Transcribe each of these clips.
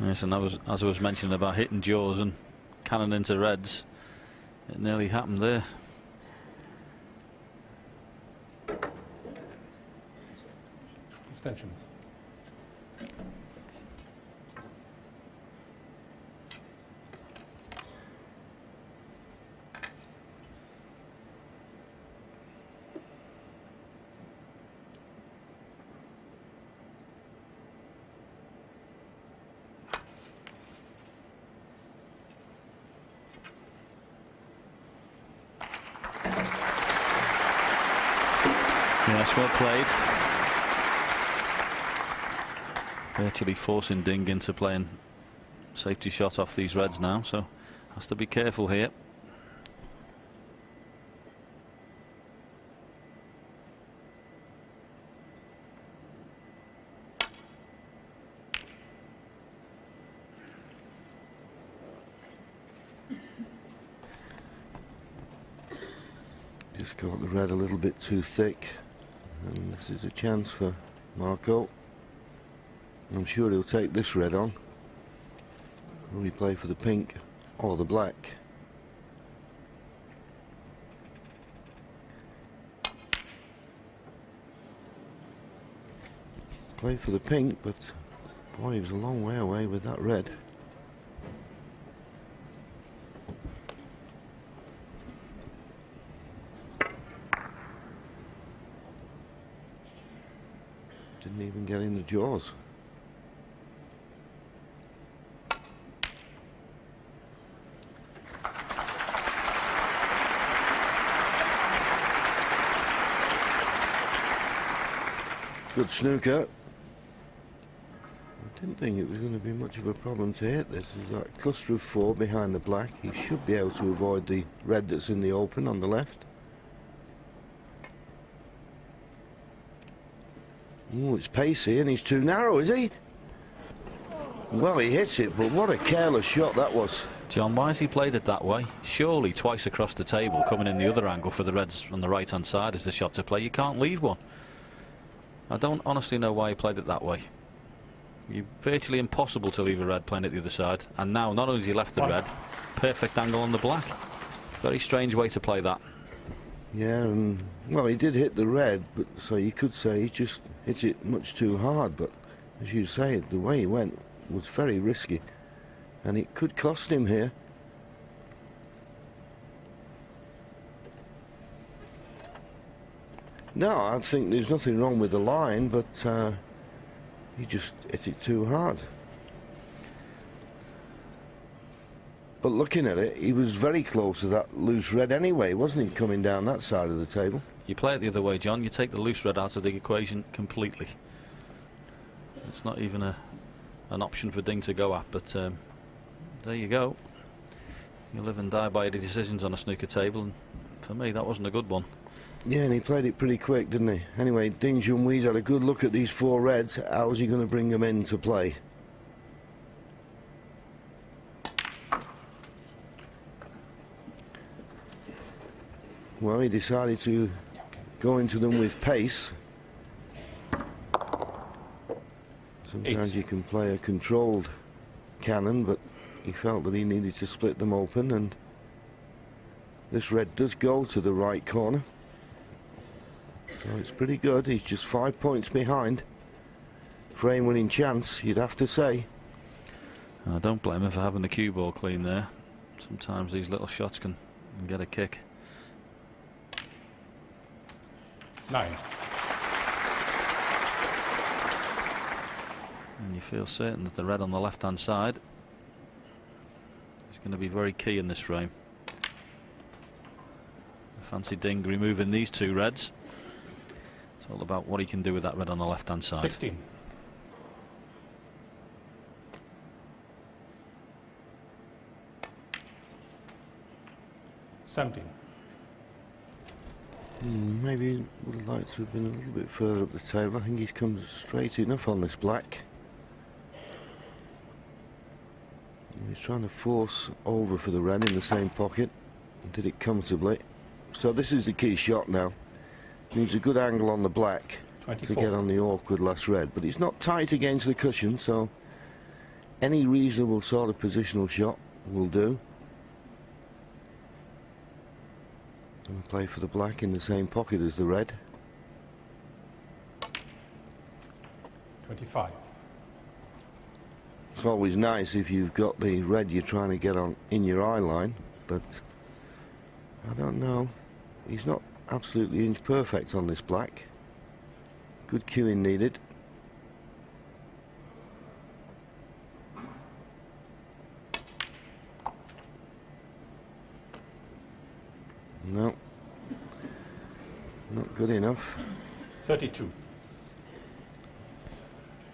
Yes, and as I was mentioning about hitting jaws and cannon into reds, it nearly happened there. Extension. Yes, well played. Virtually forcing Ding into playing safety shot off these reds now, so has to be careful here. Just got the red a little bit too thick, and this is a chance for Marco. I'm sure he'll take this red on. Will he play for the pink or the black? Played for the pink, but boy, he was a long way away with that red. Didn't even get in the jaws. Good snooker. I didn't think it was going to be much of a problem to hit this. There's that cluster of 4 behind the black. He should be able to avoid the red that's in the open on the left. Oh, it's pacey and he's too narrow, is he? Well, he hits it, but what a careless shot that was. John, why has he played it that way? Surely twice across the table, coming in the other angle for the reds on the right-hand side is the shot to play. You can't leave one. I don't honestly know why he played it that way. You're virtually impossible to leave a red playing at the other side. And now, not only has he left the red, perfect angle on the black. Very strange way to play that. Yeah, and well, he did hit the red, but so you could say he just hit it much too hard. But as you say, the way he went was very risky, and it could cost him here. No, I think there's nothing wrong with the line, but he just hit it too hard. But looking at it, he was very close to that loose red anyway, wasn't he, coming down that side of the table? You play it the other way, John. You take the loose red out of the equation completely. It's not even an option for Ding to go at, but there you go. You live and die by your decisions on a snooker table, and for me, that wasn't a good one. Yeah, and he played it pretty quick, didn't he? Anyway, Ding Junhui's had a good look at these 4 reds. How's he going to bring them into play? Well, he decided to go into them with pace. Sometimes you can play a controlled cannon, but he felt that he needed to split them open, and this red does go to the right corner. So it's pretty good. He's just 5 points behind. Frame-winning chance, you'd have to say. I don't blame him for having the cue ball clean there. Sometimes these little shots can get a kick. 9. And you feel certain that the red on the left-hand side is going to be very key in this frame. I fancy Ding removing these 2 reds. It's all about what he can do with that red on the left-hand side. 16. Maybe would have liked to have been a little bit further up the table. I think he's come straight enough on this black. He's trying to force over for the red in the same pocket. He did it comfortably. So this is the key shot now. Needs a good angle on the black 24. to get on the awkward last red. But it's not tight against the cushion, so Any reasonable sort of positional shot will do. And play for the black in the same pocket as the red. 25. It's always nice if you've got the red you're trying to get on in your eye line, but I don't know. He's not absolutely inch perfect on this black. Good cueing needed. No, not good enough. 32.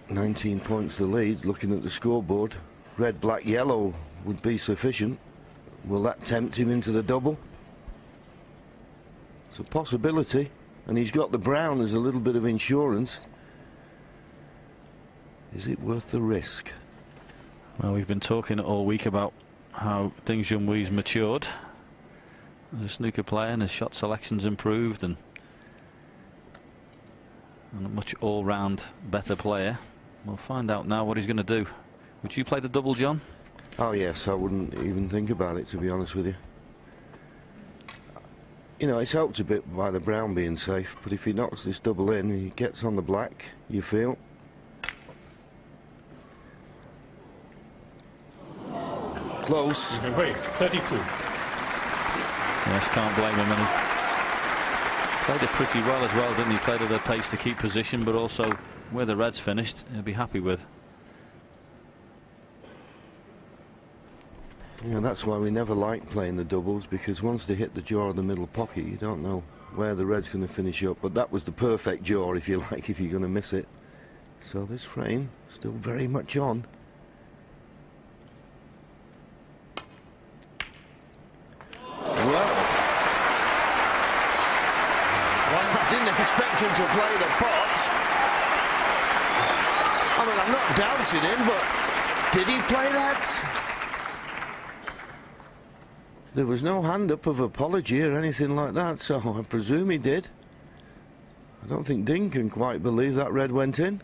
19 points the lead. Looking at the scoreboard, red, black, yellow would be sufficient. Will that tempt him into the double? It's a possibility, and he's got the brown as a little bit of insurance. Is it worth the risk? Well, we've been talking all week about how Ding Junhui's matured as a snooker player, and his shot selection's improved, and a much all-round better player. We'll find out now what he's going to do. Would you play the double, John? Oh yes, I wouldn't even think about it, to be honest with you. You know, it's helped a bit by the brown being safe, but if he knocks this double in, he gets on the black, you feel. Close. Wait, 32. Yes, can't blame him. And he played it pretty well as well, didn't he? Played at a pace to keep position, but also where the red's finished, he'll be happy with. Yeah, that's why we never like playing the doubles, because once they hit the jaw of the middle pocket, you don't know where the red's going to finish up. But that was the perfect jaw, if you like, if you're going to miss it. So this frame still very much on. I didn't expect him to play the pot. I mean, I'm not doubting him, but did he play that? There was no hand up of apology or anything like that, so I presume he did. I don't think Ding can quite believe that red went in.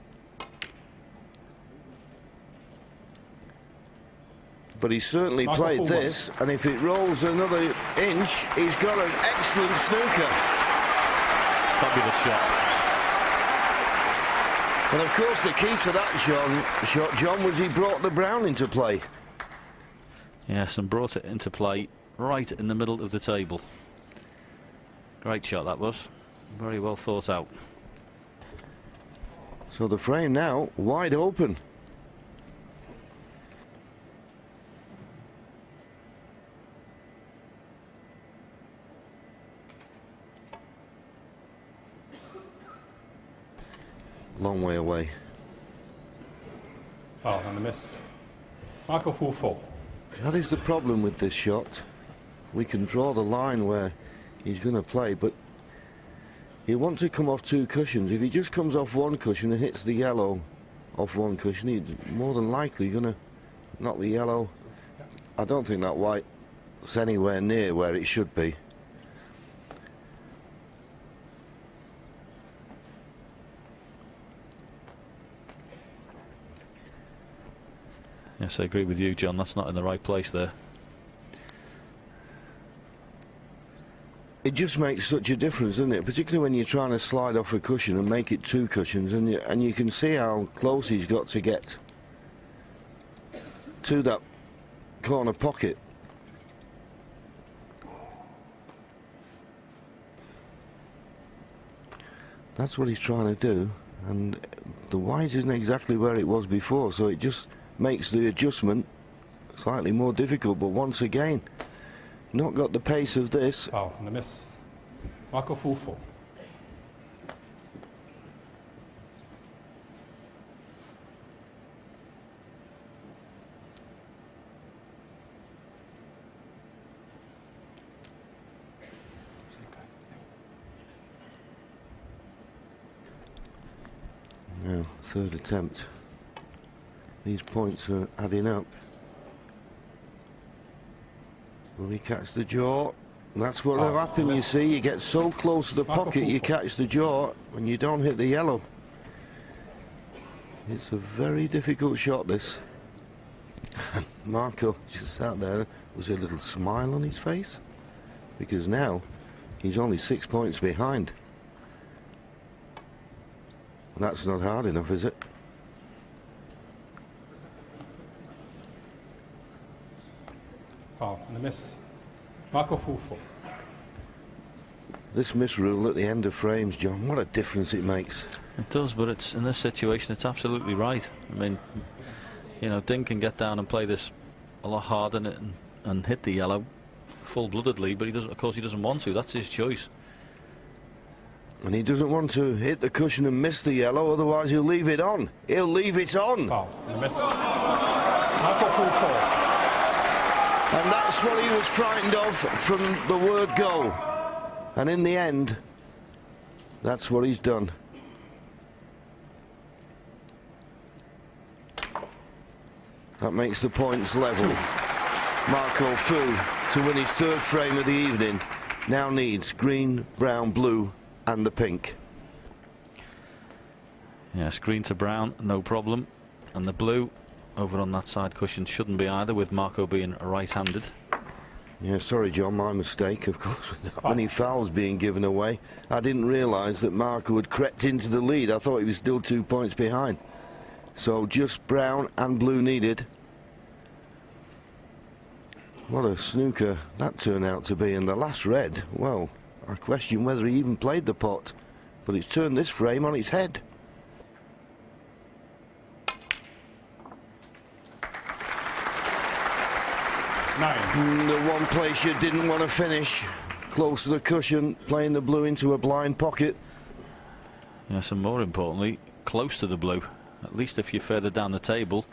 But he certainly played this, and if it rolls another inch, he's got an excellent snooker. Fabulous shot. And of course the key to that shot, John, was he brought the brown into play. Yes, and brought it into play right in the middle of the table. Great shot that was. Very well thought out. So the frame now wide open. Long way away. Oh, and a miss. Marco full full. That is the problem with this shot. We can draw the line where he's going to play, but he wants to come off two cushions. If he just comes off one cushion and hits the yellow off one cushion, he's more than likely going to knock the yellow. I don't think that white's anywhere near where it should be. Yes, I agree with you, John. That's not in the right place there. It just makes such a difference, doesn't it? Particularly when you're trying to slide off a cushion and make it two cushions, and you can see how close he's got to get to that corner pocket. That's what he's trying to do, and the white isn't exactly where it was before, so it just makes the adjustment slightly more difficult. But once again, not got the pace of this. Oh, and a miss. Marco full full. Now, third attempt. These points are adding up. Will he catch the jaw? That's what will happen, you see. You get so close to the pocket, you catch the jaw, and you don't hit the yellow. It's a very difficult shot, this. Marco just sat there with a little smile on his face, because now he's only 6 points behind. That's not hard enough, is it? Foul and a miss. Marco full. This misrule at the end of frames, John, what a difference it makes. It does, but it's in this situation, it's absolutely right. I mean, you know, Ding can get down and play this a lot harder and hit the yellow full-bloodedly, but he doesn't. Of course, he doesn't want to. That's his choice. And he doesn't want to hit the cushion and miss the yellow, otherwise he'll leave it on. He'll leave it on. Foul and a miss. Marco full. And that's what he was frightened of from the word go. And in the end, that's what he's done. That makes the points level. Marco Fu, to win his third frame of the evening, now needs green, brown, blue and the pink. Yes, green to brown, no problem. And the blue over on that side cushion shouldn't be either, with Marco being right-handed. Yeah, sorry, John, my mistake. Of course, with that many fouls being given away, I didn't realise that Marco had crept into the lead. I thought he was still 2 points behind. So just brown and blue needed. What a snooker that turned out to be. And the last red, well, I question whether he even played the pot, but it's turned this frame on its head. The one place you didn't want to finish, close to the cushion, playing the blue into a blind pocket. Yes, and more importantly, close to the blue. At least if you're further down the table.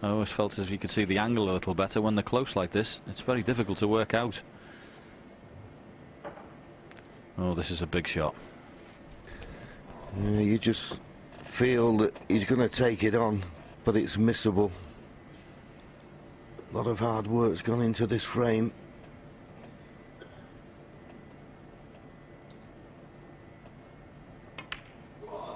I always felt as if you could see the angle a little better. When they're close like this, it's very difficult to work out. Oh, this is a big shot. Yeah, you just feel that he's going to take it on, but it's missable. A lot of hard work's gone into this frame.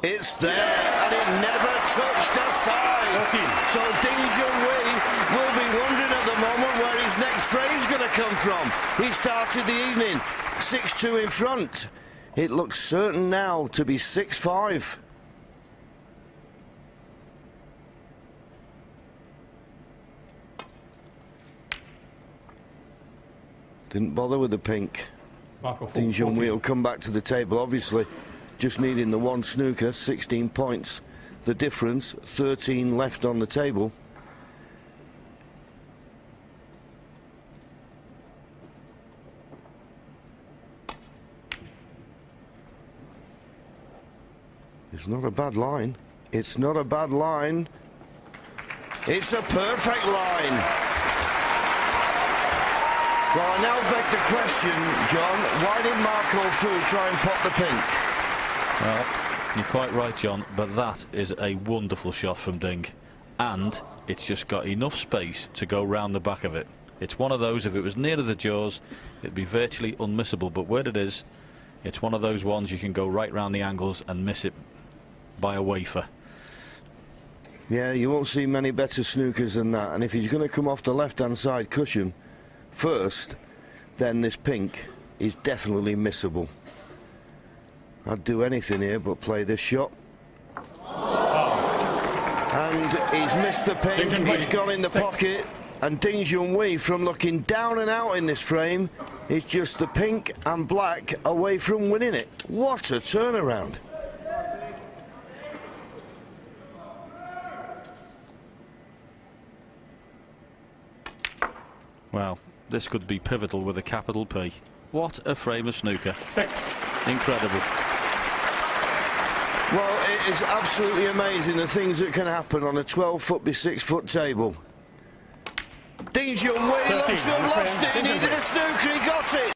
It's there, and it never touched the side. 14. So Ding Junhui will be wondering at the moment where his next frame's going to come from. He started the evening 6-2 in front. It looks certain now to be 6-5. Didn't bother with the pink. Ding Junhui will come back to the table, obviously. Just needing the one snooker, 16 points. The difference, 13 left on the table. It's not a bad line. It's not a bad line. It's a perfect line. Well, I now beg the question, John, why did Marco Fu try and pop the pink? Well, you're quite right, John, but that is a wonderful shot from Ding. And it's just got enough space to go round the back of it. It's one of those, if it was nearer the jaws, it'd be virtually unmissable. But where it is, it's one of those ones you can go right round the angles and miss it by a wafer. Yeah, you won't see many better snookers than that. And if he's going to come off the left-hand side cushion first, then this pink is definitely missable. I'd do anything here but play this shot. And he's missed the pink, it's gone in the pocket. And Ding Junhui, from looking down and out in this frame, is just the pink and black away from winning it. What a turnaround. Well, this could be pivotal with a capital P. What a frame of snooker. 6. Incredible. Well, it is absolutely amazing the things that can happen on a 12-foot by 6-foot table. Ding Junhui looks to have lost it. He needed a snooker, he got it.